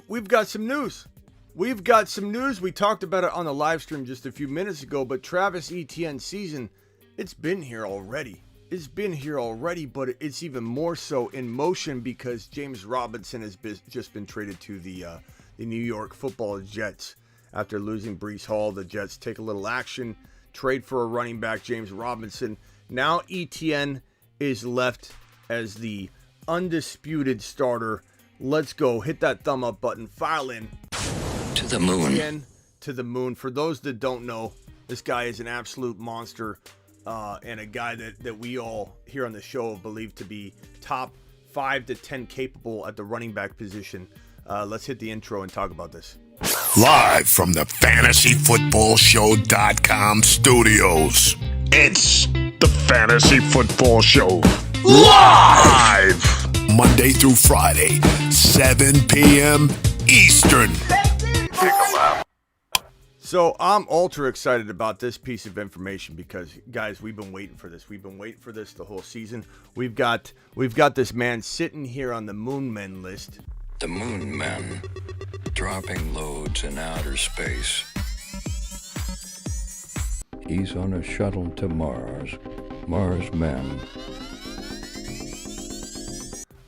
We've got some news. We've got some news. We talked about it on the live stream just a few minutes ago, but Travis Etienne season, it's been here already. It's been here already, but it's even more so in motion because James Robinson has just been traded to the New York Football Jets. After losing Breece Hall, the Jets take a little action, trade for a running back, James Robinson. Now Etienne is left as the undisputed starter. Let's go. Hit that thumb up button. File in. To the moon. Etienne to the moon. For those that don't know, this guy is an absolute monster and a guy that we all here on the show believe to be top 5 to 10 capable at the running back position. Let's hit the intro and talk about this. Live from the FantasyFootballShow.com studios, it's the Fantasy Football Show. Live! Monday through Friday, 7 p.m. Eastern. So I'm ultra excited about this piece of information because, guys, we've been waiting for this. We've been waiting for this the whole season. We've got this man sitting here on the Moon Men list. The Moon Men, dropping loads in outer space. He's on a shuttle to Mars. Mars Men.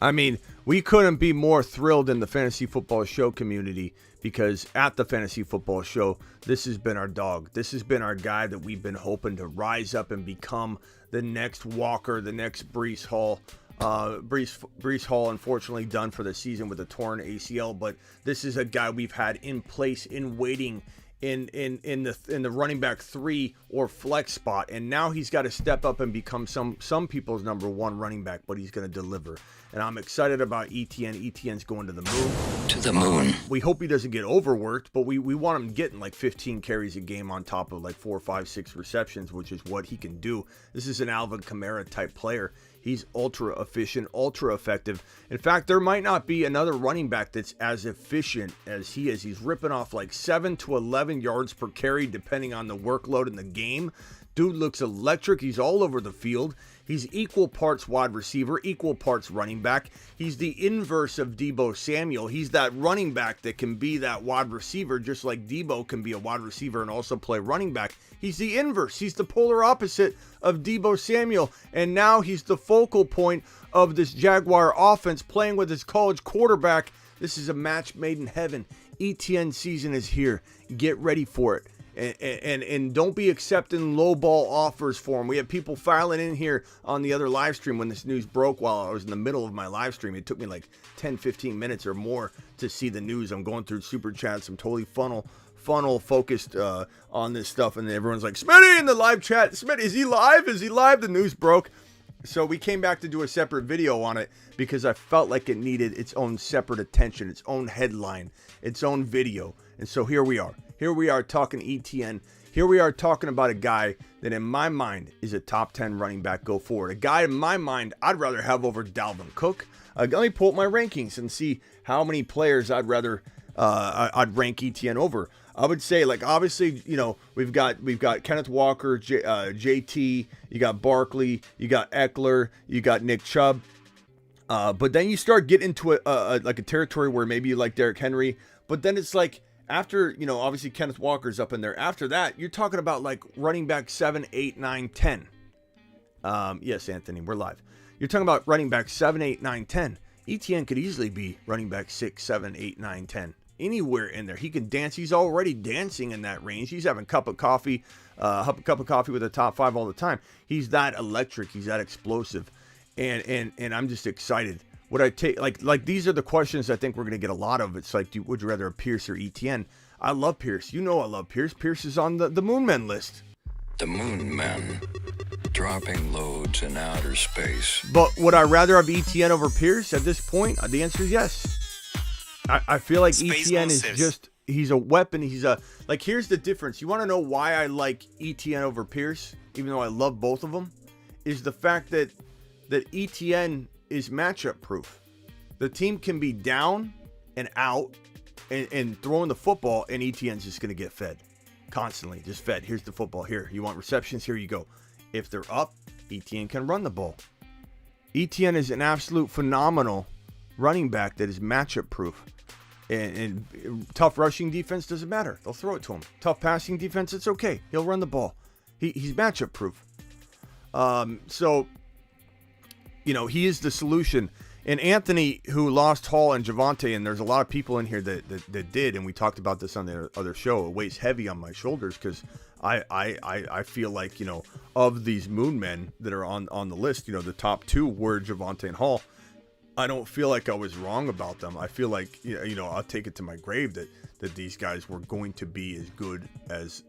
I mean, we couldn't be more thrilled in the Fantasy Football Show community because at the Fantasy Football Show, this has been our dog. This has been our guy that we've been hoping to rise up and become the next Walker, the next Breece Hall. Breece Hall unfortunately done for the season with a torn ACL, but this is a guy we've had in place in waiting in the running back 3 or flex spot, and now he's got to step up and become some people's number 1 running back, but he's going to deliver. And I'm excited about Etienne. Etienne's going to the moon. To the moon. We hope he doesn't get overworked, but we want him getting like 15 carries a game on top of like 4, 5, 6 receptions, which is what he can do. This is an Alvin Kamara type player. He's ultra efficient, ultra effective. In fact, there might not be another running back that's as efficient as he is. He's ripping off like 7 to 11 yards per carry, depending on the workload in the game. Dude looks electric. He's all over the field. He's equal parts wide receiver, equal parts running back. He's the inverse of Deebo Samuel. He's that running back that can be that wide receiver, just like Deebo can be a wide receiver and also play running back. He's the inverse. He's the polar opposite of Deebo Samuel. And now he's the focal point of this Jaguar offense, playing with his college quarterback. This is a match made in heaven. Etienne season is here. Get ready for it. And don't be accepting low ball offers for him. We have people filing in here on the other live stream when this news broke while I was in the middle of my live stream. It took me like 10, 15 minutes or more to see the news. I'm going through super chats. I'm totally funnel focused on this stuff. And everyone's like, Smitty in the live chat. Smitty, is he live? Is he live? The news broke. So we came back to do a separate video on it because I felt like it needed its own separate attention, its own headline, its own video. And so here we are. Here we are talking Etienne. Here we are talking about a guy that in my mind is a top 10 running back go forward. A guy in my mind I'd rather have over Dalvin Cook. Let me pull up my rankings and see how many players I'd rank Etienne over. I would say, like, obviously, you know, we've got Kenneth Walker, JT, you got Barkley, you got Eckler, you got Nick Chubb. But then you start getting into a territory where maybe you like Derrick Henry, but then it's like, after, you know, obviously Kenneth Walker's up in there. After that, you're talking about like running back 7, 8, 9, 10. Yes, Anthony, we're live. You're talking about running back 7, 8, 9, 10. Etienne could easily be running back 6, 7, 8, 9, 10. Anywhere in there. He can dance. He's already dancing in that range. He's having a cup of coffee with a top 5 all the time. He's that electric. He's that explosive. And I'm just excited. Would I take, like these are the questions I think we're going to get a lot of. It's like, would you rather have Pierce or Etienne? I love Pierce. You know I love Pierce. Pierce is on the Moon Men list. The Moon Men, dropping loads in outer space. But would I rather have Etienne over Pierce at this point? The answer is yes. I feel like Etienne is just, he's a weapon. Here's the difference. You want to know why I like Etienne over Pierce, even though I love both of them, is the fact that Etienne is matchup proof. The team can be down and out and throwing the football, and Etienne's just going to get fed constantly. Just fed. Here's the football. Here, you want receptions? Here you go. If they're up, Etienne can run the ball. Etienne is an absolute phenomenal running back that is matchup proof. And tough rushing defense doesn't matter. They'll throw it to him. Tough passing defense, it's okay. He'll run the ball. He's matchup proof. So, he is the solution. And Anthony, who lost Hall and Javonte, and there's a lot of people in here that did, and we talked about this on the other show. It weighs heavy on my shoulders because I feel like, of these moon men that are on the list, the top two were Javonte and Hall. I don't feel like I was wrong about them. I feel like, I'll take it to my grave that these guys were going to be as good as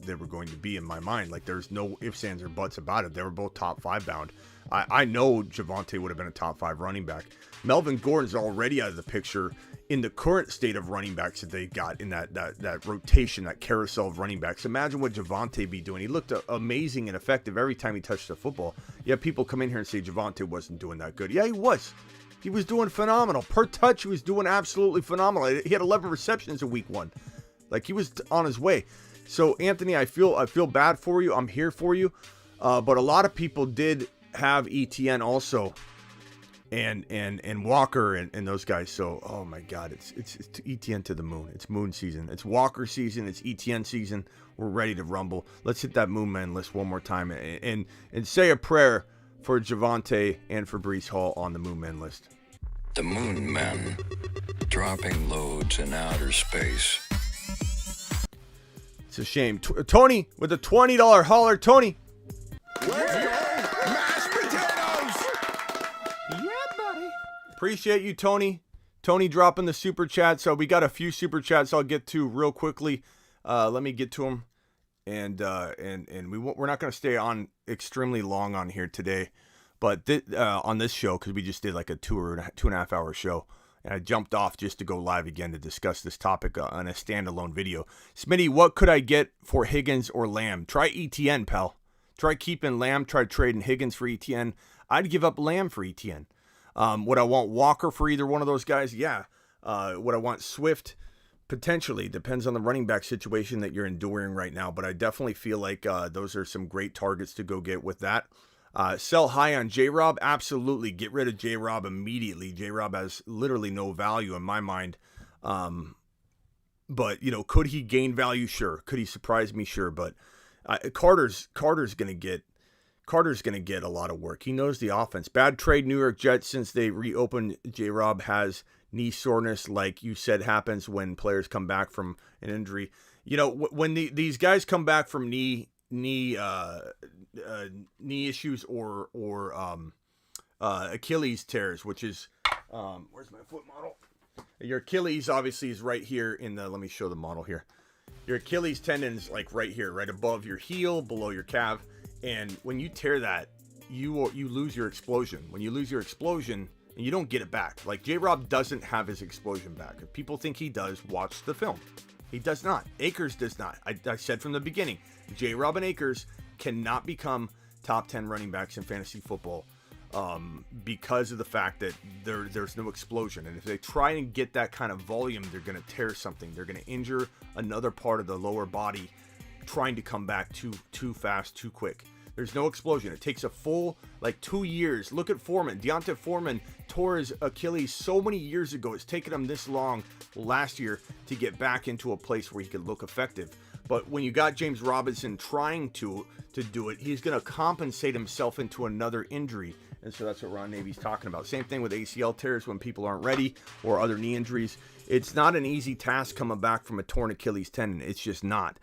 they were going to be in my mind. Like, there's no ifs, ands, or buts about it. They were both top 5 bound. I know Javonte would have been a top 5 running back. Melvin Gordon's already out of the picture in the current state of running backs that they got in that rotation, that carousel of running backs. Imagine what Javonte be doing. He looked amazing and effective every time he touched the football. Yeah, people come in here and say Javonte wasn't doing that good. Yeah, he was. He was doing phenomenal. Per touch, he was doing absolutely phenomenal. He had 11 receptions in week 1. Like, he was on his way. So, Anthony, I feel bad for you. I'm here for you. But a lot of people did have Etienne also, and Walker and those guys. So, oh my God, it's Etienne to the moon. It's moon season. It's Walker season. It's Etienne season. We're ready to rumble. Let's hit that moon man list one more time and say a prayer for Javonte and for Breece Hall on the moon man list. The moon men, dropping loads in outer space. It's a shame. Tony with a $20 holler. Tony. Let's go, mashed potatoes! Yeah, buddy. Appreciate you, Tony. Tony dropping the super chat. So we got a few super chats I'll get to real quickly. Let me get to them. And we're not going to stay on extremely long on here today, but on this show, because we just did like a 2.5 hour show, and I jumped off just to go live again to discuss this topic on a standalone video. Smitty, what could I get for Higgins or Lamb? Try Etienne, pal. Try keeping Lamb. Try trading Higgins for Etienne. I'd give up Lamb for Etienne. Would I want Walker for either one of those guys? Yeah. Would I want Swift? Potentially. Depends on the running back situation that you're enduring right now, but I definitely feel like those are some great targets to go get with that. Sell high on J-Rob? Absolutely. Get rid of J-Rob immediately. J-Rob has literally no value in my mind. But, could he gain value? Sure. Could he surprise me? Sure. But Carter's going to get a lot of work. He knows the offense. Bad trade, New York Jets, since they reopened. J-Rob has knee soreness, like you said, happens when players come back from an injury. When these guys come back from knee issues or Achilles tears, which is where's my foot model? Your Achilles obviously is right here in the. Let me show the model here. Your Achilles tendon is like right here, right above your heel, below your calf, and when you tear that, you lose your explosion. When you lose your explosion, and you don't get it back. Like, J-Rob doesn't have his explosion back. If people think he does, watch the film. He does not. Akers does not. I said from the beginning, J-Rob and Akers cannot become top 10 running backs in fantasy football because of the fact that there's no explosion. And if they try and get that kind of volume, they're going to tear something. They're going to injure another part of the lower body trying to come back too fast, too quick. There's no explosion. It takes a full, 2 years. Look at Foreman. Deontay Foreman tore his Achilles so many years ago. It's taken him this long last year to get back into a place where he could look effective. But when you got James Robinson trying to do it, he's going to compensate himself into another injury. And so that's what Ron Navy's talking about. Same thing with ACL tears when people aren't ready or other knee injuries. It's not an easy task coming back from a torn Achilles tendon. It's just not.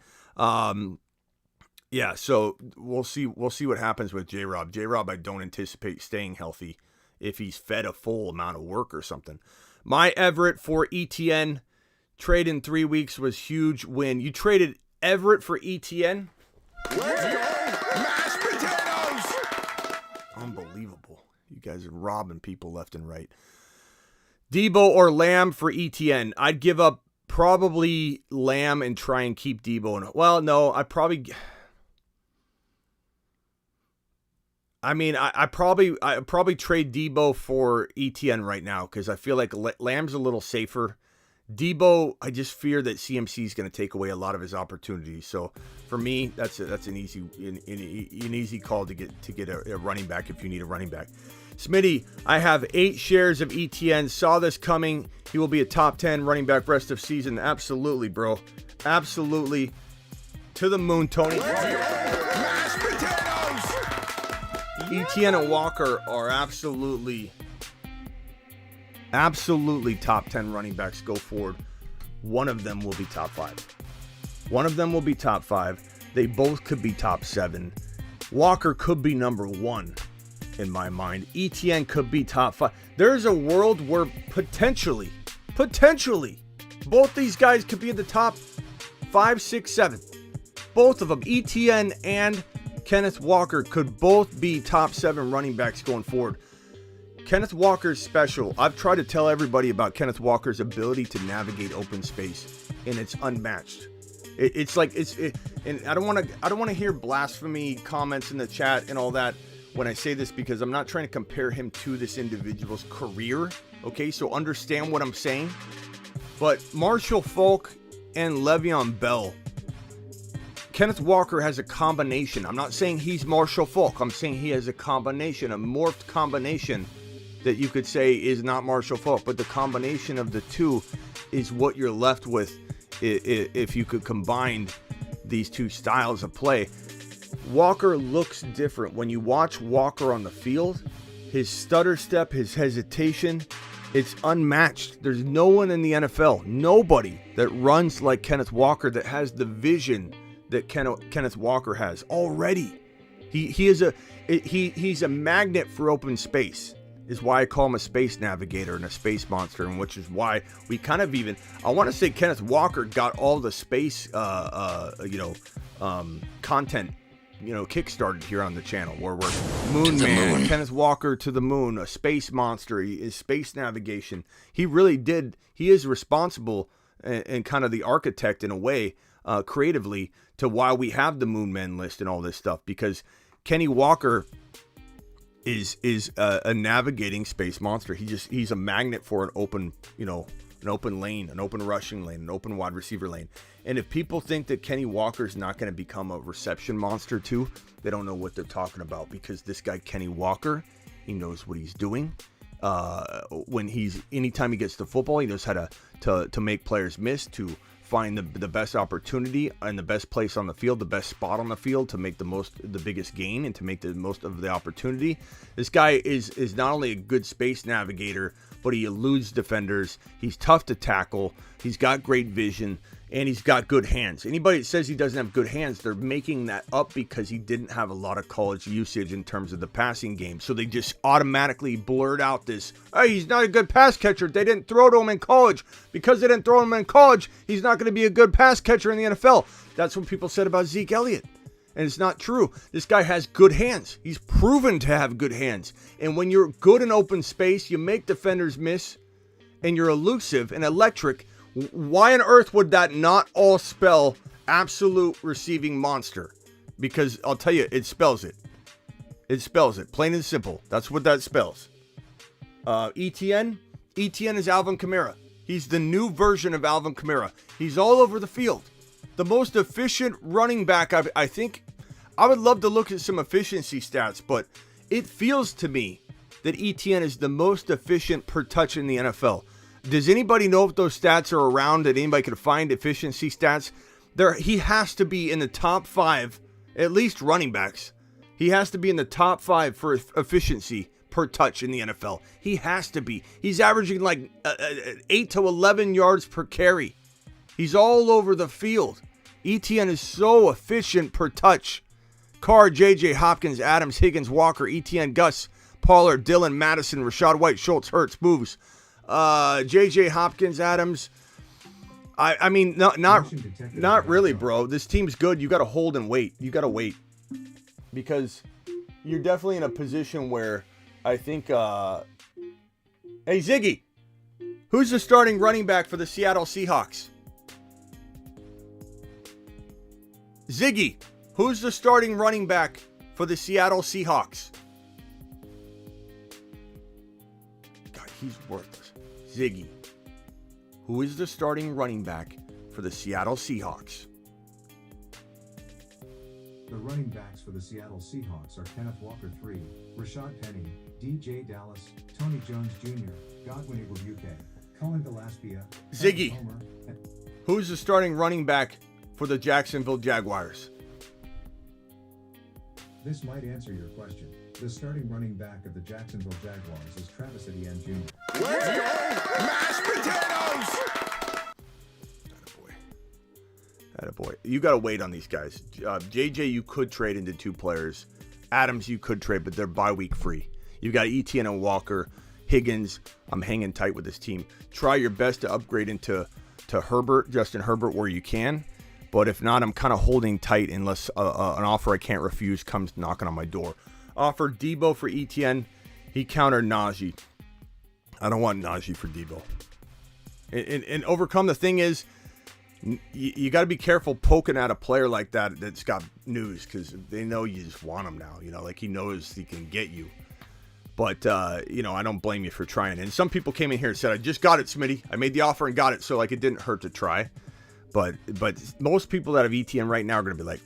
Yeah, so we'll see what happens with J-Rob. J-Rob, I don't anticipate staying healthy if he's fed a full amount of work or something. My Everett for Etienne trade in 3 weeks was huge win. You traded Everett for Etienne? Let's go, mashed potatoes! Unbelievable. You guys are robbing people left and right. Debo or Lamb for Etienne? I'd give up probably Lamb and try and keep Debo. Well, no, I'd probably trade Debo for Etienne right now because I feel like Lamb's a little safer. Debo, I just fear that CMC is going to take away a lot of his opportunities. So for me, that's an easy call to get a running back if you need a running back. Smitty, I have 8 shares of Etienne. Saw this coming. He will be a top 10 running back rest of season. Absolutely, bro. Absolutely. To the moon, Tony. Mashed potatoes! Etienne and Walker are absolutely top 10 running backs go forward. One of them will be top 5. One of them will be top 5. They both could be top 7. Walker could be number 1 in my mind. Etienne could be top 5. There's a world where potentially, both these guys could be in the top 5, 6, 7. Both of them, Etienne and Kenneth Walker, could both be top 7 running backs going forward. Kenneth Walker's special. I've tried to tell everybody about Kenneth Walker's ability to navigate open space, and it's unmatched. And I don't want to hear blasphemy comments in the chat and all that when I say this, because I'm not trying to compare him to this individual's career. Okay, so understand what I'm saying. But Marshall Faulk and Le'Veon Bell, Kenneth Walker has a combination. I'm not saying he's Marshall Faulk. I'm saying he has a combination, a morphed combination that you could say is not Marshall Faulk. But the combination of the two is what you're left with if you could combine these two styles of play. Walker looks different. When you watch Walker on the field, his stutter step, his hesitation, it's unmatched. There's no one in the NFL, nobody that runs like Kenneth Walker, that has the vision that Kenneth Walker has already. He's a magnet for open space, is why I call him a space navigator and a space monster, and which is why we kind of even, I want to say Kenneth Walker got all the space content kickstarted here on the channel, where we're Moon Man, Kenneth Walker to the moon, a space monster. He is space navigation. He really did. He is responsible and kind of the architect in a way, creatively, to why we have the Moon Men list and all this stuff, because Kenny Walker is a navigating space monster. He's a magnet for an open lane, an open rushing lane, an open wide receiver lane. And if people think that Kenny Walker's not going to become a reception monster too, they don't know what they're talking about, because this guy Kenny Walker, he knows what he's doing. Anytime he gets the football, he knows how to make players miss, to find the best opportunity and the best place on the field, the best spot on the field, to make the biggest gain and to make the most of the opportunity. This guy is not only a good space navigator, but he eludes defenders. He's tough to tackle. He's got great vision, and he's got good hands. Anybody that says he doesn't have good hands, they're making that up because he didn't have a lot of college usage in terms of the passing game. So they just automatically blurt out this, hey, he's not a good pass catcher. They didn't throw to him in college. Because they didn't throw him in college, he's not going to be a good pass catcher in the NFL. That's what people said about Zeke Elliott. And it's not true. This guy has good hands. He's proven to have good hands. And when you're good in open space, you make defenders miss, and you're elusive and electric. Why on earth would that not all spell absolute receiving monster? Because I'll tell you, it spells it. It spells it. Plain and simple. That's what that spells. Etienne is Alvin Kamara. He's the new version of Alvin Kamara. He's all over the field. The most efficient running back I think. I would love to look at some efficiency stats, but it feels to me that Etienne is the most efficient per touch in the NFL. Does anybody know if those stats are around, that anybody can find efficiency stats? He has to be in the top 5, at least running backs. He has to be in the top 5 for efficiency per touch in the NFL. He has to be. He's averaging like 8 to 11 yards per carry. He's all over the field. Etienne is so efficient per touch. Carr, JJ, Hopkins, Adams, Higgins, Walker, Etienne, Gus, Pollard, Dillon, Madison, Rashad White, Schultz, Hurts, Moves. JJ, Hopkins, Adams. I mean, not really, bro. This team's good. You got to hold and wait. You got to wait, because you're definitely in a position where I think. Hey, Ziggy, who's the starting running back for the Seattle Seahawks? Ziggy, who's the starting running back for the Seattle Seahawks? God, he's worthless. Ziggy, who is the starting running back for the Seattle Seahawks? The running backs for the Seattle Seahawks are Kenneth Walker 3, Rashad Penny, DJ Dallas, Tony Jones Jr., Godwin Eagle UK, Colin Gillespie, Ziggy, Homer, and who's the starting running back for the Jacksonville Jaguars? this might answer your question. The starting running back of the Jacksonville Jaguars is Travis Etienne Jr. Let's go! Mashed potatoes! Attaboy. You got to wait on these guys. JJ, you could trade into 2 players. Adams, you could trade, but they're bye-week free. You've got Etienne and Walker. Higgins, I'm hanging tight with this team. Try your best to upgrade into Herbert, Justin Herbert, where you can. But if not, I'm kind of holding tight unless an offer I can't refuse comes knocking on my door. Offered Debo for Etienne. He countered Najee. I don't want Najee for Debo. And overcome, the thing is, you got to be careful poking at a player like that that's got news, because they know you just want him now. You know, like he knows he can get you. But, you know, I don't blame you for trying. And some people came in here and said, I just got it, Smitty. I made the offer and got it, so like it didn't hurt to try. But most people that have ETN right now are going to be like,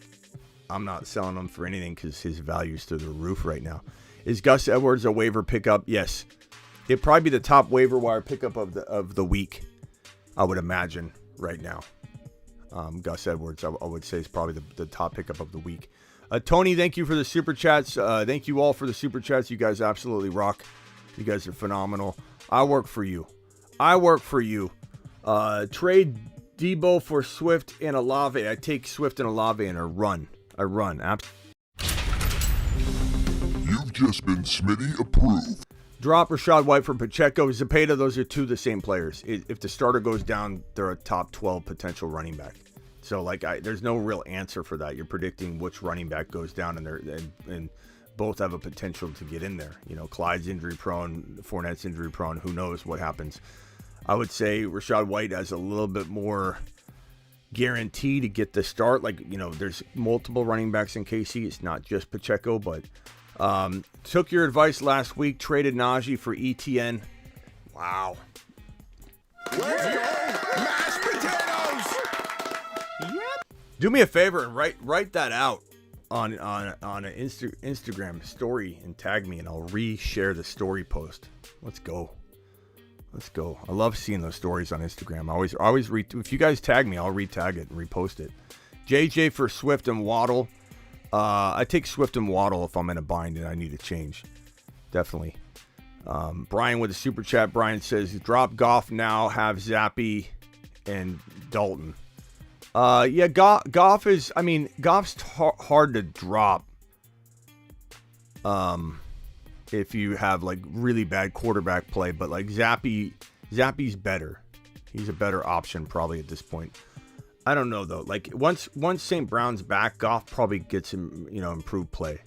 I'm not selling him for anything because his value's through the roof right now. Is Gus Edwards a waiver pickup? Yes. It'd probably be the top waiver wire pickup of the week, I would imagine, right now. Gus Edwards, I would say, is probably the top pickup of the week. Tony, thank you for the super chats. Thank you all for the super chats. You guys absolutely rock. You guys are phenomenal. I work for you. Trade Debo for Swift and Olave. I take Swift and Olave in a run. You've just been Smitty approved. Drop Rachaad White for Pacheco. Zepeda, those are 2 the same players. If the starter goes down, they're a top 12 potential running back. So, like, there's no real answer for that. You're predicting which running back goes down, and both have a potential to get in there. You know, Clyde's injury prone, Fournette's injury prone. Who knows what happens? I would say Rachaad White has a little bit more guarantee to get the start. Like, you know, there's multiple running backs in KC. It's not just Pacheco, but took your advice last week. Traded Najee for ETN. Wow. Let's go! Mashed potatoes! Yep. Do me a favor and write that out on an Instagram story and tag me, and I'll reshare the story post. Let's go. I love seeing those stories on Instagram. I always if you guys tag me, I'll retag it and repost it. JJ for Swift and Waddle. I take Swift and Waddle if I'm in a bind and I need a change. Definitely. Brian with a super chat. Brian says, drop Goff now, have Zappy and Dalton. Yeah, Goff is, I mean, Goff's hard to drop. If you have like really bad quarterback play, but like Zappy's better. He's a better option probably at this point. I don't know though. Like once St. Brown's back, Goff probably gets him, you know, improved play.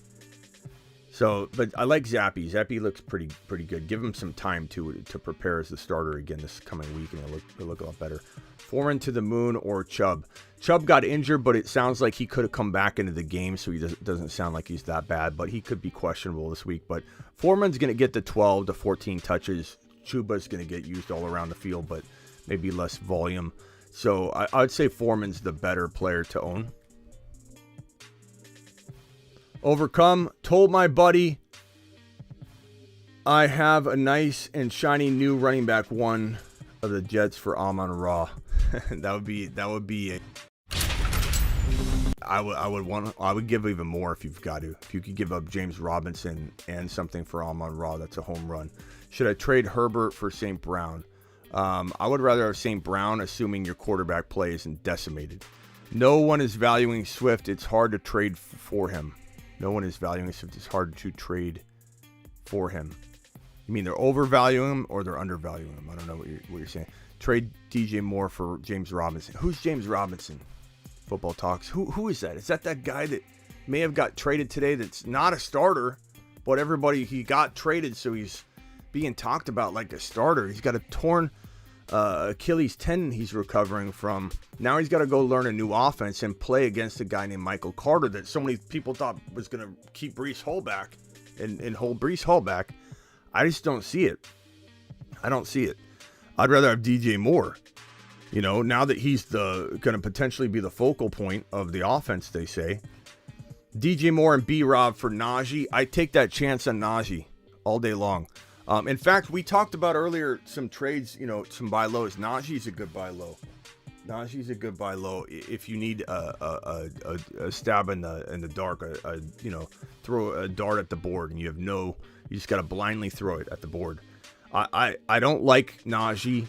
So, but I like Zappy. Zappy looks pretty good. Give him some time to prepare as the starter again this coming week, and it'll look a lot better. Foreman to the moon or Chubb. Chubb got injured, but it sounds like he could have come back into the game, so he doesn't sound like he's that bad, but he could be questionable this week. But Foreman's going to get the 12 to 14 touches. Chuba's going to get used all around the field, but maybe less volume. So I'd say Foreman's the better player to own. Overcome, told my buddy I have a nice and shiny new running back one of the Jets for Amon-Ra. that would be a I would give even more if you've got to. If you could give up James Robinson and something for Amon-Ra, that's a home run. Should I trade Herbert for St. Brown? I would rather have St. Brown, assuming your quarterback play isn't decimated. No one is valuing Swift. It's hard to trade for him. No one is valuing Swift. It's hard to trade for him. You mean they're overvaluing him or they're undervaluing him? I don't know what you're saying. Trade DJ Moore for James Robinson. Who's James Robinson? Football Talks. Who is that? Is that guy that may have got traded today that's not a starter, but he got traded, so he's being talked about like a starter. He's got a torn Achilles tendon he's recovering from. Now he's got to go learn a new offense and play against a guy named Michael Carter that so many people thought was going to keep Breece Hall back and hold Breece Hall back. I just don't see it. I don't see it. I'd rather have DJ Moore. You know, now that he's going to potentially be the focal point of the offense, they say. DJ Moore and B-Rob for Najee. I take that chance on Najee. all day long. In fact, we talked about earlier some trades, some buy lows. Najee's a good buy low. Najee's a good buy low if you need a stab in the dark. Throw a dart at the board and you just got to blindly throw it at the board. I don't like Najee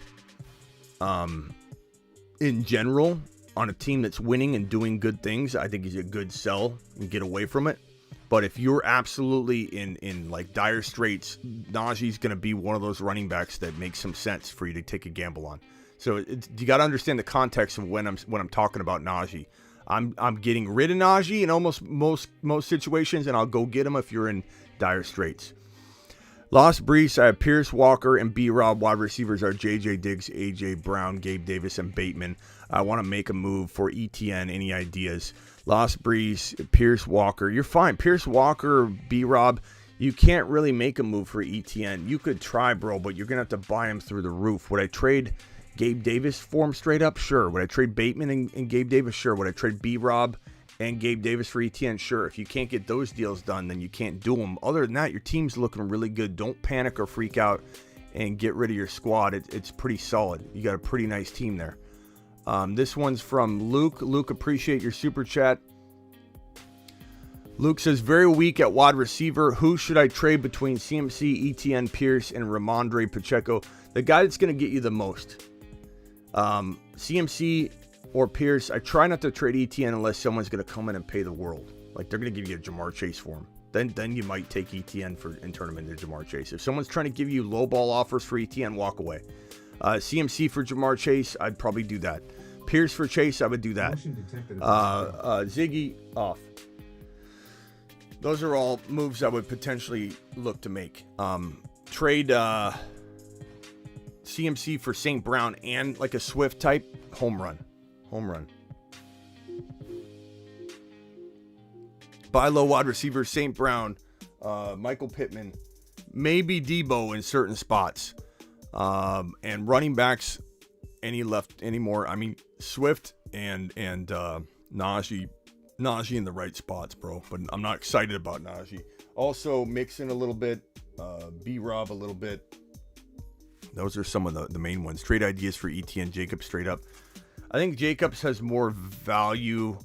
in general on a team that's winning and doing good things. I think he's a good sell and get away from it. But if you're absolutely in like dire straits, Najee's going to be one of those running backs that makes some sense for you to take a gamble on. So you got to understand the context of when I'm talking about Najee. I'm getting rid of Najee in almost most situations, and I'll go get him if you're in dire straits. Lost Brees, I have Pierce, Walker, and B-Rob. Wide receivers are J.J. Diggs, A.J. Brown, Gabe Davis, and Bateman. I want to make a move for ETN. Any ideas? Lost Brees, Pierce, Walker. You're fine. Pierce, Walker, B-Rob. You can't really make a move for ETN. You could try, bro, but you're going to have to buy him through the roof. Would I trade Gabe Davis for him straight up? Sure. Would I trade Bateman and Gabe Davis? Sure. Would I trade B-Rob and Gabe Davis for ETN? Sure. If you can't get those deals done, then you can't do them. Other than that, your team's looking really good. Don't panic or freak out and get rid of your squad. It's pretty solid. You got a pretty nice team there. This one's from Luke. Luke, appreciate your super chat. Luke says, very weak at wide receiver. Who should I trade between CMC, ETN, Pierce, and Ramondre Pacheco? The guy that's going to get you the most. CMC or Pierce. I try not to trade ETN unless someone's going to come in and pay the world. Like they're going to give you a Jamar Chase for him. Then you might take ETN and turn him into Jamar Chase. If someone's trying to give you low ball offers for ETN, walk away. CMC for Jamar Chase, I'd probably do that. Pierce for Chase, I would do that. Ziggy off. Those are all moves I would potentially look to make. Trade CMC for St. Brown and like a Swift type, home run. Buy low wide receiver, St. Brown, Michael Pittman, maybe Debo in certain spots. And running backs, anymore. I mean, Swift and Najee in the right spots, bro. But I'm not excited about Najee. Also, Mixon a little bit, B-Rob a little bit. Those are some of the main ones. Trade ideas for ETN Jacobs straight up. I think Jacobs has more value.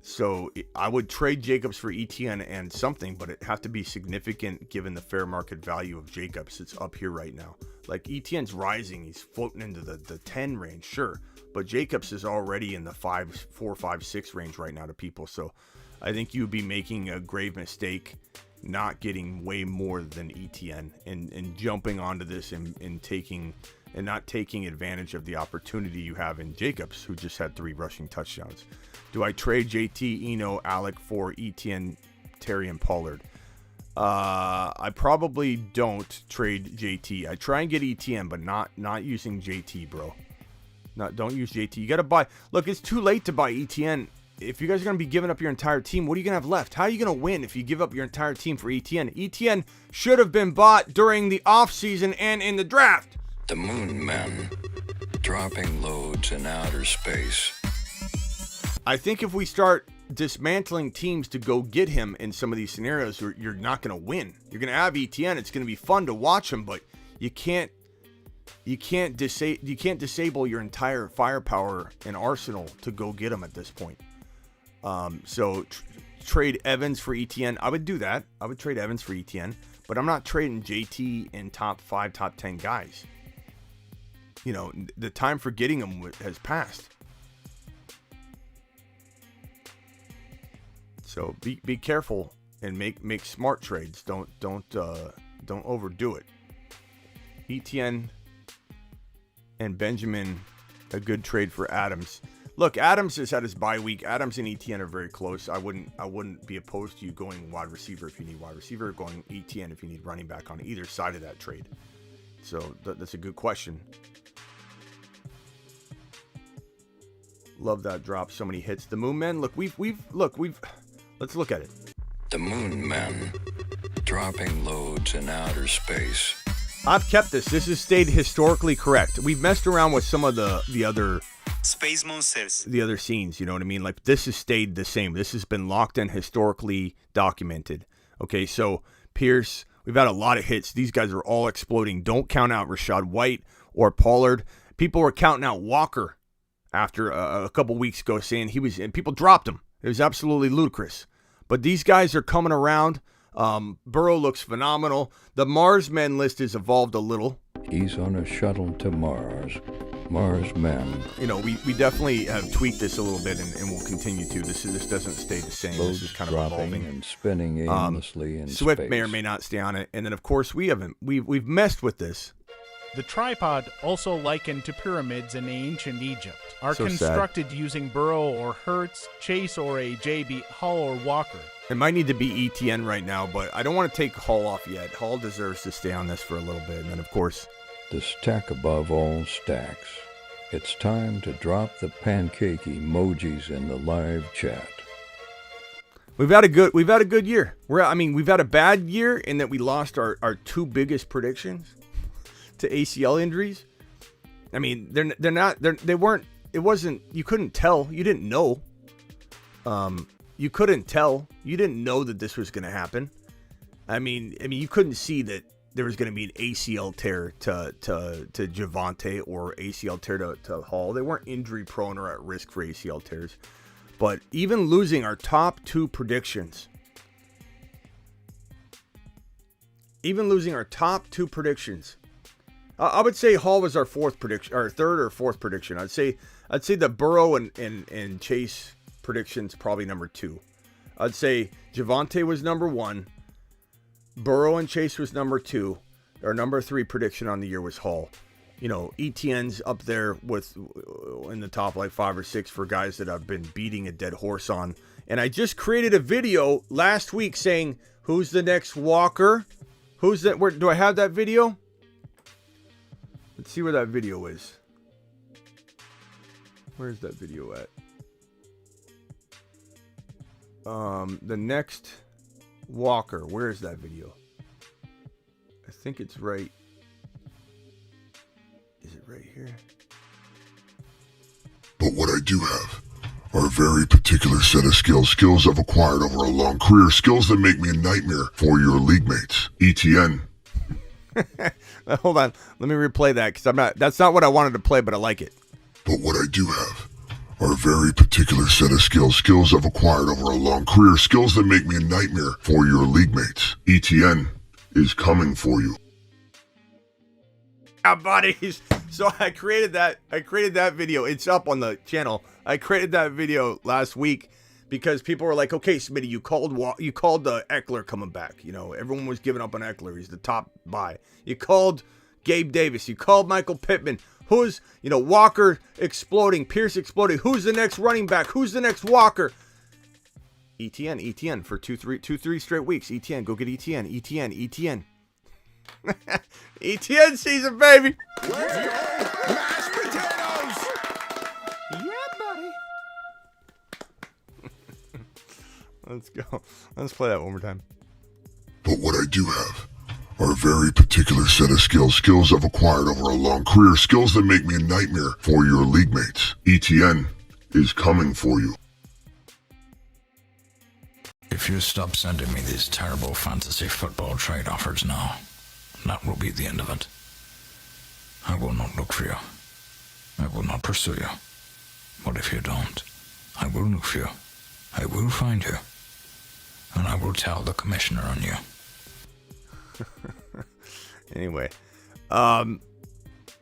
So I would trade Jacobs for ETN and something, but it have to be significant given the fair market value of Jacobs. It's up here right now. Like ETN's rising. He's floating into the 10 range, sure. But Jacobs is already in the 4, 5, 6 range right now to people. So I think you'd be making a grave mistake not getting way more than ETN and jumping onto this and not taking advantage of the opportunity you have in Jacobs, who just had 3 rushing touchdowns. Do I trade JT, Eno, Alec for ETN, Terry, and Pollard? I probably don't trade JT. I try and get ETN, but not using JT, bro. Don't use JT. You got to buy. Look, it's too late to buy ETN. If you guys are going to be giving up your entire team, what are you going to have left? How are you going to win if you give up your entire team for ETN? ETN should have been bought during the offseason and in the draft. The Moon Men, dropping loads in outer space. I think if we start dismantling teams to go get him in some of these scenarios, you're not going to win. You're going to have ETN. It's going to be fun to watch him, but you can't disable your entire firepower and arsenal to go get him at this point. So trade Evans for ETN. I would do that. I would trade Evans for ETN, but I'm not trading JT and top 5, top 10 guys. You know, the time for getting them has passed. So be careful and make smart trades. Don't overdo it. ETN and Benjamin, a good trade for Adams. Look, Adams has had his bye week. Adams and ETN are very close. I wouldn't be opposed to you going wide receiver if you need wide receiver, going ETN if you need running back on either side of that trade. So that's a good question. Love that drop. So many hits. The Moon Men. Look, we've. Let's look at it. The Moon Men, dropping loads in outer space. I've kept this. This has stayed historically correct. We've messed around with some of the other Space Monsters. The other scenes, you know what I mean? Like this has stayed the same. This has been locked in, historically documented. Okay, so Pierce, We've had a lot of hits. These guys are all exploding. Don't count out Rashad White or Pollard. People were counting out Walker after a couple weeks ago, saying and people dropped him. It was absolutely ludicrous. But these guys are coming around. Burrow looks phenomenal. The Mars men list has evolved a little. He's on a shuttle to Mars. Mars men. You know, we definitely have tweaked this a little bit, and we'll continue to. This doesn't stay the same. Loads this is kind of dropping evolving and spinning aimlessly in Swift space. may or may not stay on it, and then of course we've messed with this. The tripod, also likened to pyramids in ancient Egypt, are So sad. constructed using Burrow or Hertz, Chase or a JB, Hall or Walker. It might need to be ETN right now, but I don't want to take Hall off yet. Hall deserves to stay on this for a little bit, and then of course The stack above all stacks. It's time to drop the pancake emojis in the live chat. we've had a good year. We've had a bad year in that we lost our two biggest predictions to ACL injuries. I mean, they weren't. It wasn't. You couldn't tell. You didn't know. You couldn't tell. You didn't know that this was going to happen. I mean, you couldn't see that there was going to be an ACL tear to Javonte or ACL tear to Hall. They weren't injury prone or at risk for ACL tears. But even losing our top two predictions, I would say Hall was our fourth prediction, or third or fourth prediction. I'd say the Burrow and Chase predictions probably number two. I'd say Javonte was number one. Burrow and Chase was number two. Our number three prediction on the year was Hall. You know, Etienne's up there with in the top like 5 or 6 for guys that I've been beating a dead horse on. And I just created a video last week saying, who's the next Walker? Who's that? Where do I have that video? Let's see where that video is. Where's that video at? The next Walker. Where is that video? I think it's right. Is it right here? But what I do have are a very particular set of skills I've acquired over a long career, skills that make me a nightmare for your league mates. ETN. Hold on. Let me replay that because that's not what I wanted to play, but I like it. But what I do have are a very particular set of skills I've acquired over a long career, skills that make me a nightmare for your league mates. ETN is coming for you. Yeah, buddies. So I created that video. It's up on the channel. I created that video last week because people were like, "Okay, Smitty, you called the Eckler coming back. You know, everyone was giving up on Eckler. He's the top buy. You called Gabe Davis. You called Michael Pittman. Who's, Walker exploding, Pierce exploding. Who's the next running back? Who's the next Walker?" ETN for three straight weeks. ETN, go get ETN. ETN season, baby. Let's go! Mashed potatoes! Yeah, buddy. Let's go. Let's play that one more time. But what I do have are a very particular set of skills I've acquired over a long career, skills that make me a nightmare for your league mates. ETN is coming for you. If you stop sending me these terrible fantasy football trade offers now, that will be the end of it. I will not look for you. I will not pursue you. But if you don't, I will look for you. I will find you. And I will tell the commissioner on you. Anyway,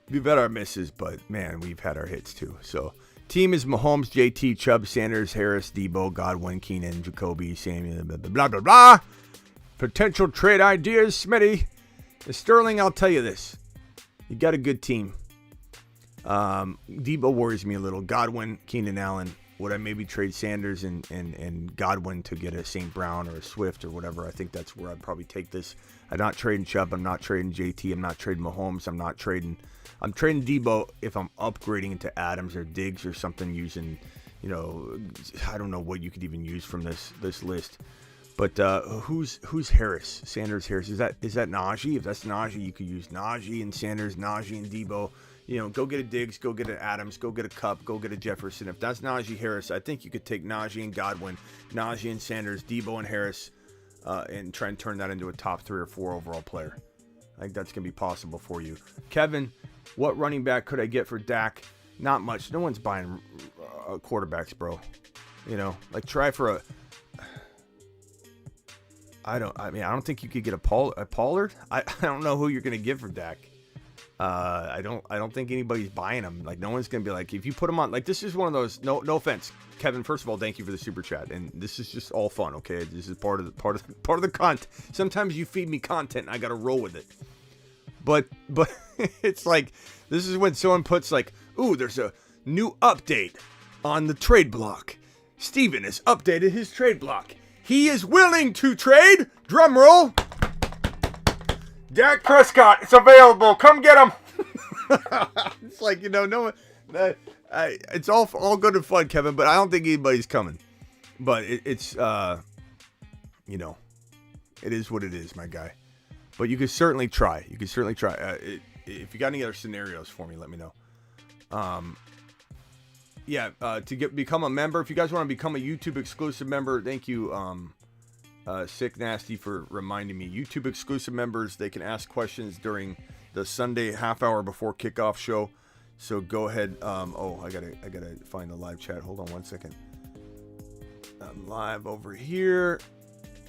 we've had our misses, but man, we've had our hits too. So, team is Mahomes, JT, Chubb, Sanders, Harris, Debo, Godwin, Keenan, Jacoby, Samuel, blah, blah, blah, blah. Potential trade ideas, Smitty. Sterling, I'll tell you this. You got a good team. Debo worries me a little. Godwin, Keenan Allen. Would I maybe trade Sanders and Godwin to get a St. Brown or a Swift or whatever? I think that's where I'd probably take this. I'm not trading Chubb. I'm not trading JT. I'm not trading Mahomes. I'm trading Debo if I'm upgrading into Adams or Diggs or something using, I don't know what you could even use from this list. But who's Harris? Sanders, Harris. Is that Najee? If that's Najee, you could use Najee and Sanders, Najee and Debo. Go get a Diggs, go get an Adams, go get a Cup, go get a Jefferson. If that's Najee Harris, I think you could take Najee and Godwin, Najee and Sanders, Debo and Harris, and try and turn that into a top 3 or 4 overall player. I think that's going to be possible for you. Kevin, what running back could I get for Dak? Not much. No one's buying quarterbacks, bro. You know, like try for a... I don't think you could get a Pollard. I don't know who you're going to give for Dak. I don't think anybody's buying him. Like, no one's going to be like, if you put him on, like, this is one of those, no offense, Kevin, first of all, thank you for the super chat. And this is just all fun. Okay. This is part of the content. Sometimes you feed me content and I got to roll with it. But it's like, this is when someone puts like, ooh, there's a new update on the trade block. Steven has updated his trade block. He is willing to trade. Drum roll. Dak Prescott, it's available. Come get him. It's like, you know, no one. It's all good and fun, Kevin, but I don't think anybody's coming. But it's you know, it is what it is, my guy. But you could certainly try. If you got any other scenarios for me, let me know. To become a member, if you guys want to become a YouTube exclusive member, thank you, Sick Nasty, for reminding me. YouTube exclusive members, they can ask questions during the Sunday half hour before kickoff show. So go ahead. I gotta find the live chat. Hold on one second. I'm live over here.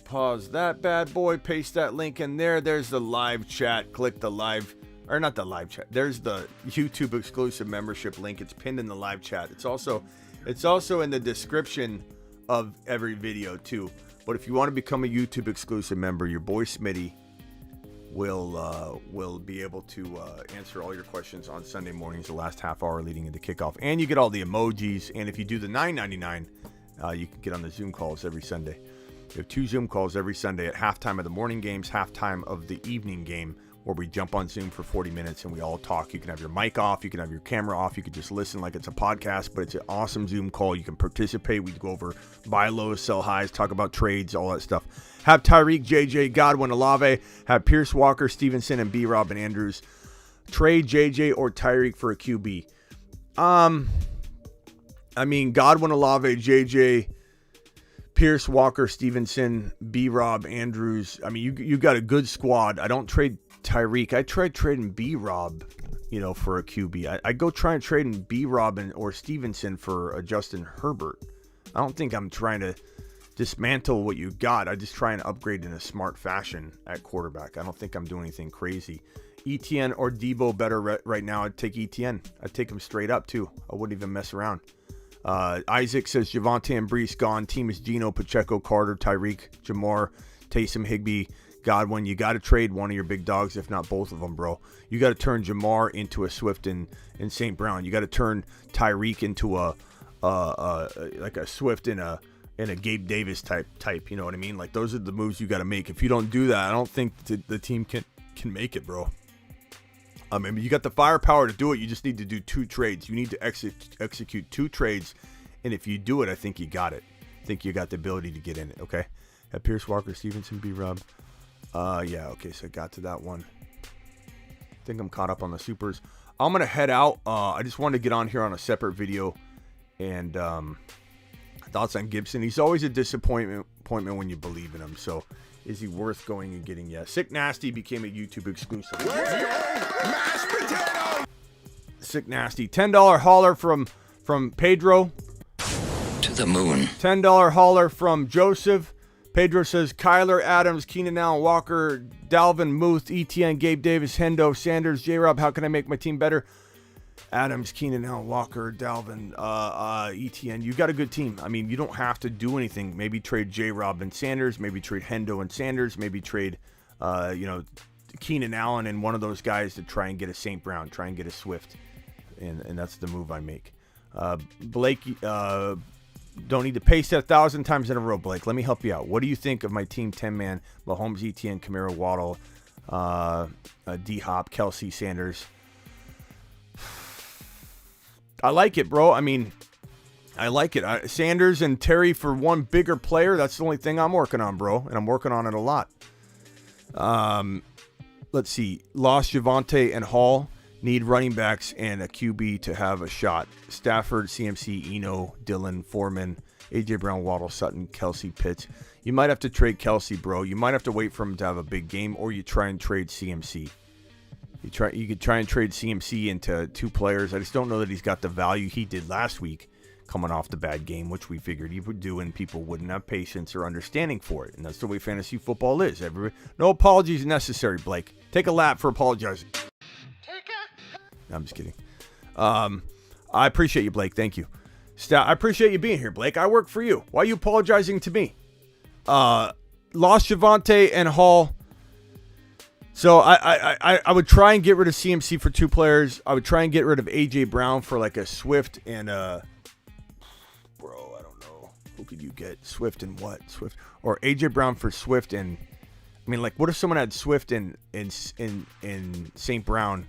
Pause that bad boy. Paste that link in there. There's the live chat. Click the live. Or not the live chat. There's the YouTube exclusive membership link. It's pinned in the live chat. It's also in the description of every video too. But if you want to become a YouTube exclusive member, your boy Smitty will be able to answer all your questions on Sunday mornings, the last half hour leading into kickoff, and you get all the emojis. And if you do the $9.99, you can get on the Zoom calls every Sunday. We have 2 Zoom calls every Sunday at halftime of the morning games, halftime of the evening game, where we jump on Zoom for 40 minutes and we all talk. You can have your mic off, you can have your camera off, you can just listen like it's a podcast, but it's an awesome Zoom call. You can participate. We go over buy lows, sell highs, talk about trades, all that stuff. Have Tyreek, JJ, Godwin, Olave, have Pierce, Walker, Stevenson, and B-Rob and Andrews. Trade JJ or Tyreek for a QB. Godwin, Olave, JJ, Pierce, Walker, Stevenson, B-Rob, Andrews. You got a good squad. I don't trade Tyreek. I tried trading B-Rob, for a QB. I go try and trade in B-Rob or Stevenson for a Justin Herbert. I don't think I'm trying to dismantle what you got. I just try and upgrade in a smart fashion at quarterback. I don't think I'm doing anything crazy. Etienne or Debo better right now. I'd take Etienne. I'd take him straight up too. I wouldn't even mess around. Isaac says Javonte and Brees gone. Team is Geno, Pacheco, Carter, Tyreek, Jamar, Taysom, Higbee, Godwin. You got to trade one of your big dogs, if not both of them, bro. You got to turn Jamar into a Swift and St. Brown. You got to turn Tyreek into a Swift and a Gabe Davis type. You know what I mean? Like, those are the moves you got to make. If you don't do that, I don't think the team can make it, bro. You got the firepower to do it. You just need to do 2 trades. You need to execute 2 trades, and if you do it, I think you got it. I think you got the ability to get in it. Okay. At Pierce, Walker, Stevenson, B-Rob. Okay, so I got to that one. I think I'm caught up on the supers. I'm going to head out. I just wanted to get on here on a separate video. And thoughts on Gibson. He's always a disappointment when you believe in him. So is he worth going and getting? Yeah. Sick Nasty became a YouTube exclusive. Mashed potato! Sick Nasty. $10 hauler from Pedro. To the moon. $10 hauler from Joseph. Pedro says Kyler, Adams, Keenan Allen, Walker, Dalvin, Muth, Etienne, Gabe Davis, Hendo, Sanders, J-Rob. How can I make my team better? Adams, Keenan Allen, Walker, Dalvin, Etienne. You got a good team. You don't have to do anything. Maybe trade J-Rob and Sanders. Maybe trade Hendo and Sanders. Maybe trade, Keenan Allen and one of those guys to try and get a St. Brown, try and get a Swift. And that's the move I make. Blake, don't need to paste it 1,000 times in a row, Blake. Let me help you out. What do you think of my team 10-man? Mahomes, Etienne, Kamara, Waddle, D-Hop, Kelsey, Sanders. I like it, bro. I like it. Sanders and Terry for one bigger player. That's the only thing I'm working on, bro. And I'm working on it a lot. Let's see. Lost Javonte and Hall. Need running backs and a QB to have a shot. Stafford, CMC, Eno, Dillon, Foreman, AJ Brown, Waddle, Sutton, Kelsey, Pitts. You might have to trade Kelsey, bro. You might have to wait for him to have a big game, or you try and trade CMC. You could try and trade CMC into 2 players. I just don't know that he's got the value he did last week coming off the bad game, which we figured he would do, and people wouldn't have patience or understanding for it. And that's the way fantasy football is. No apologies necessary, Blake. Take a lap for apologizing. No, I'm just kidding. I appreciate you, Blake. Thank you. I appreciate you being here, Blake. I work for you. Why are you apologizing to me? Lost Javonte and Hall. So I would try and get rid of CMC for 2 players. I would try and get rid of AJ Brown for like a Swift and I don't know. Who could you get? Swift and what? Swift or AJ Brown for Swift and I mean, like, what if someone had Swift and St. Brown?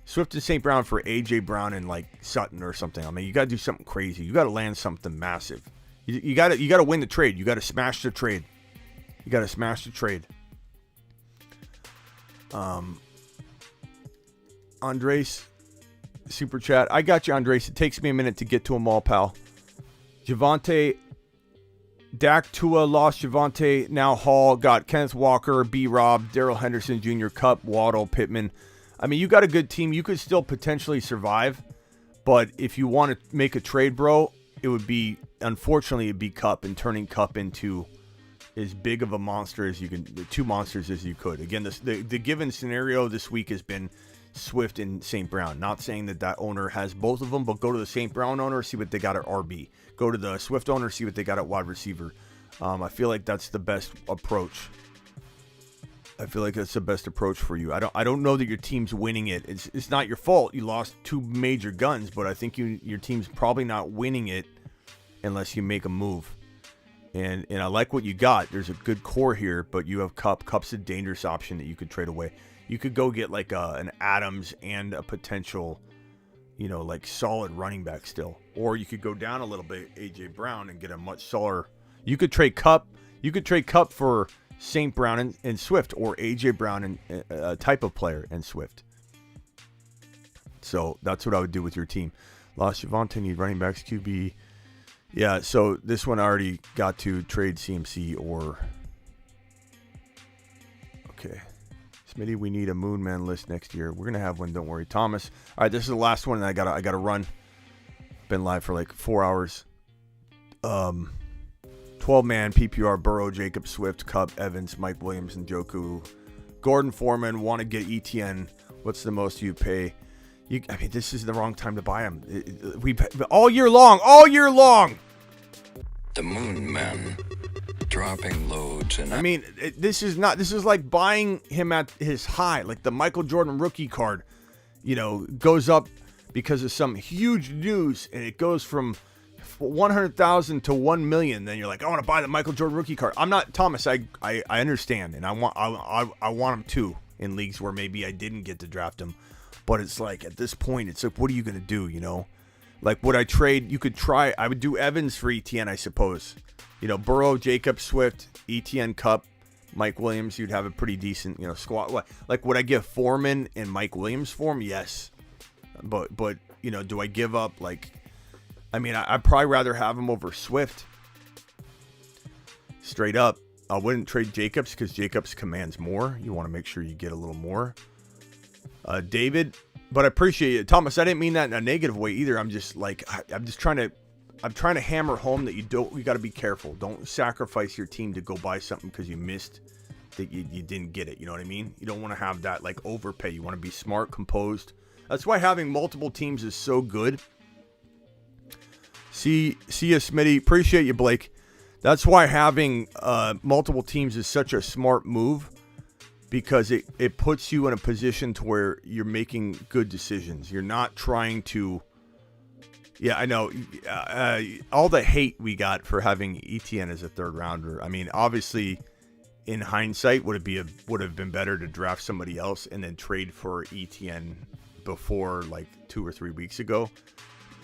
Swift and St. Brown for AJ Brown and like Sutton or something. I mean, you got to do something crazy. You got to land something massive. You got to win the trade. You got to smash the trade. Andres, super chat. I got you, Andres. It takes me a minute to get to them all, pal. Javonte, Dak, Tua, lost Javonte. Now Hall, got Kenneth Walker, B-Rob, Darrell Henderson Jr., Cup, Waddle, Pittman. I mean, you got a good team. You could still potentially survive. But if you want to make a trade, bro, it would be, unfortunately, it'd be Cup and turning Cup into as big of a monster as you can, 2 monsters as you could. Again, the given scenario this week has been Swift and St. Brown. Not saying that owner has both of them, but go to the St. Brown owner, see what they got at RB. Go to the Swift owner, see what they got at wide receiver. I feel like that's the best approach. I feel like that's the best approach for you. I don't know that your team's winning it. It's not your fault. You lost 2 major guns, but I think your team's probably not winning it unless you make a move. And I like what you got. There's a good core here, but you have Cup. Cup's a dangerous option that you could trade away. You could go get like an Adams and a potential, like solid running back still. Or you could go down a little bit, AJ Brown, and get a much solider. You could trade Cup. You could trade Cup for St. Brown and Swift, or AJ Brown and a type of player and Swift. So that's what I would do with your team. Lost Javonte, need running backs, QB. Yeah, so this one I already got to trade CMC or... Okay. Smitty, we need a Moon Man list next year. We're going to have one, don't worry. Thomas. All right, this is the last one, and I gotta run. Been live for like 4 hours. 12-man PPR, Burrow, Jacob, Swift, Cup, Evans, Mike Williams, and Njoku. Gordon Foreman, want to get Etienne. What's the most you pay? This is the wrong time to buy him. We all year long. The Moon Men, dropping loads and... This is like buying him at his high, like the Michael Jordan rookie card, goes up because of some huge news, and it goes from 100,000 to 1 million. Then you're like, I want to buy the Michael Jordan rookie card. I'm not Thomas. I understand, and I want him too in leagues where maybe I didn't get to draft him, but it's like at this point, it's like, what are you gonna do? Like, would I trade? You could try. I would do Evans for Etienne, I suppose. Burrow, Jacob, Swift, Etienne, Cup, Mike Williams. You'd have a pretty decent, squad. Like, would I give Foreman and Mike Williams for him? Yes. But do I give up, like... I'd probably rather have him over Swift. Straight up. I wouldn't trade Jacobs because Jacobs commands more. You want to make sure you get a little more. David... But I appreciate it, Thomas. I didn't mean that in a negative way either. I'm just trying to hammer home that you got to be careful. Don't sacrifice your team to go buy something because you missed that you didn't get it. You know what I mean? You don't want to have that like overpay. You want to be smart, composed. That's why having multiple teams is so good. See you, Smitty. Appreciate you, Blake. That's why having multiple teams is such a smart move. Because it puts you in a position to where you're making good decisions. You're not trying to... Yeah, I know. All the hate we got for having Etienne as a third rounder. Obviously, in hindsight, would have been better to draft somebody else and then trade for Etienne before like 2 or 3 weeks ago.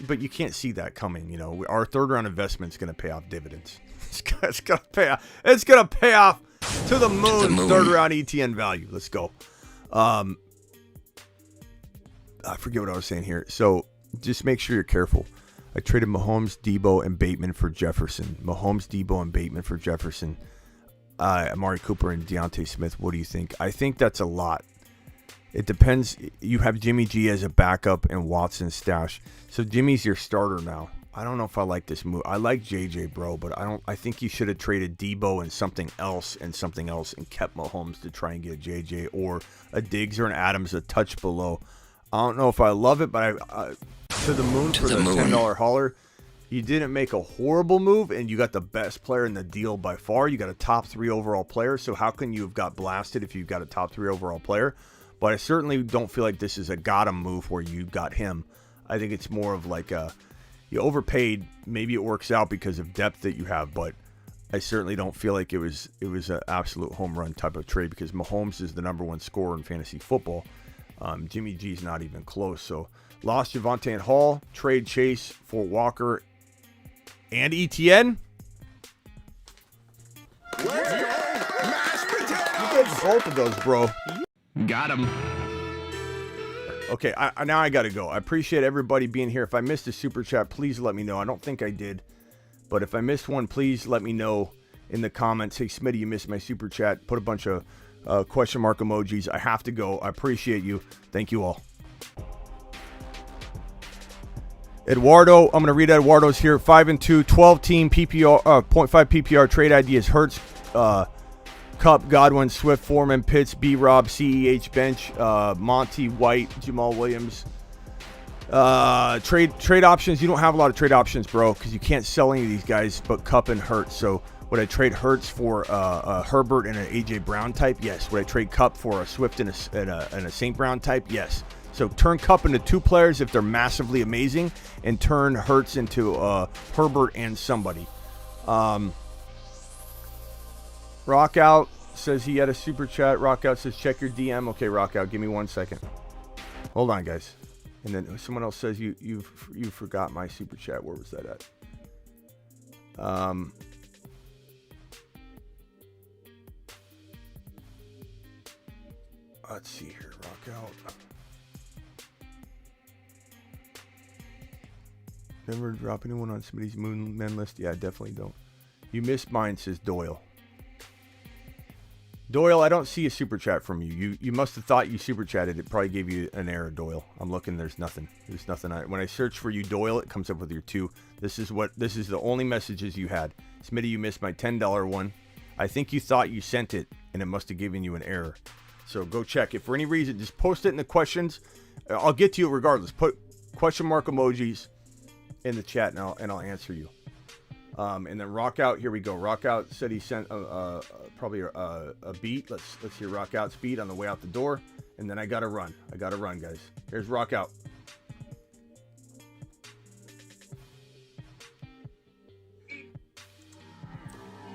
But you can't see that coming. Our third round investment is going to pay off dividends. It's going to pay off. It's going to pay off. To the moon, third round ETN value. Let's go. I forget what I was saying here. So just make sure you're careful. I traded Mahomes, Debo, and Bateman for Jefferson. Mahomes, Debo, and Bateman for Jefferson. Amari Cooper and Deontay Smith. What do you think? I think that's a lot. It depends. You have Jimmy G as a backup and Watson's stash. So Jimmy's your starter now. I don't know if I like this move. I like JJ, bro, but I think you should have traded Debo and something else and kept Mahomes to try and get JJ or a Diggs or an Adams a touch below. I don't know if I love it, but to the moon for the $10 hauler. You didn't make a horrible move, and you got the best player in the deal by far. You got a top 3 overall player, so how can you have got blasted if you've got a top 3 overall player? But I certainly don't feel like this is a got him move where you got him. I think it's more of like you overpaid. Maybe it works out because of depth that you have, but I certainly don't feel like it was an absolute home run type of trade because Mahomes is the number 1 scorer in fantasy football. Jimmy G's not even close. So lost Javonte and Hall, trade Chase for Walker and Etienne. Let's go, mashed potatoes! You get both of those, bro. Got him. Okay, now I got to go. I appreciate everybody being here. If I missed a super chat, please let me know. I don't think I did. But if I missed one, please let me know in the comments. Hey, Smitty, you missed my super chat. Put a bunch of question mark emojis. I have to go. I appreciate you. Thank you all. Eduardo, I'm going to read Eduardo's here. 5-2, 12-team PPR, 0.5 PPR trade ideas. Hurts, Cup, Godwin, Swift, Foreman, Pitts, B-Rob, CEH, Bench, Monty, White, Jamal Williams. Trade options. You don't have a lot of trade options, bro, because you can't sell any of these guys but Cup and Hurts. So would I trade Hurts for a Herbert and an AJ Brown type? Yes. Would I trade Cup for a Swift and a St. Brown type? Yes. So turn Cup into 2 players if they're massively amazing, and turn Hurts into Herbert and somebody. Rockout says he had a super chat. Rockout says check your DM. Okay, Rockout, give me 1 second. Hold on, guys. And then someone else says you forgot my super chat. Where was that at? Let's see here. Rockout. Never drop anyone on somebody's Moon Men list. Yeah, definitely don't. You missed mine, says Doyle. Doyle, I don't see a super chat from you. You must have thought you super chatted. It probably gave you an error, Doyle. I'm looking. There's nothing. There's nothing. When I search for you, Doyle, it comes up with your 2. This is the only messages you had. Smitty, you missed my $10 one. I think you thought you sent it, and it must have given you an error. So go check. If for any reason, just post it in the questions. I'll get to you regardless. Put question mark emojis in the chat, and I'll answer you. And then Rockout, here we go. Rockout said he sent probably a beat. Let's hear Rockout's beat on the way out the door. And then I gotta run, guys. Here's Rockout.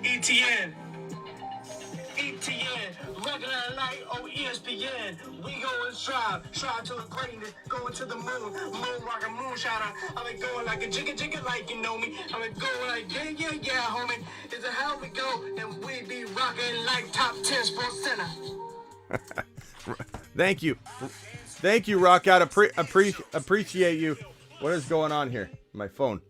Etienne, regular light on ESPN. We go and strive to the greatness, going to the moon rockin' moonshiner. I've been going like a jigga like you know me. I've been going like yeah, homie. It's a how we go, and we be rocking like top 10 Sports Center. Thank you, Rockout. Appreciate you. What is going on here? My phone.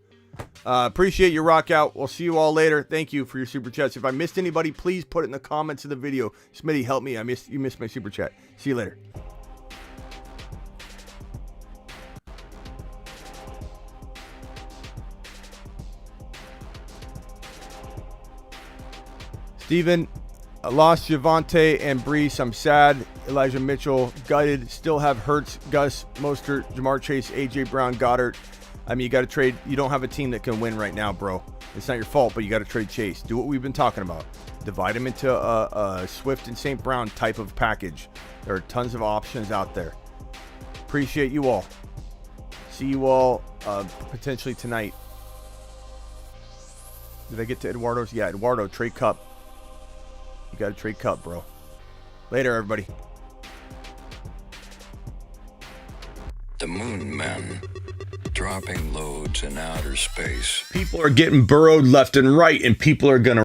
Appreciate you, Rockout. We'll see you all later. Thank you for your super chats. If I missed anybody, please put it in the comments of the video. Smitty, help me. You missed my super chat. See you later. Steven, I lost Javonte and Brees. I'm sad. Elijah Mitchell, gutted. Still have Hurts, Gus, Mostert, Jamar Chase, AJ Brown, Goddard. I mean, you got to trade. You don't have a team that can win right now, bro. It's not your fault, but you got to trade Chase. Do what we've been talking about. Divide him into a Swift and St. Brown type of package. There are tons of options out there. Appreciate you all. See you all potentially tonight. Did I get to Eduardo's? Yeah, Eduardo, trade Cup. You got to trade Cup, bro. Later, everybody. The Moon Men, dropping loads in outer space. People are getting burrowed left and right, and people are going to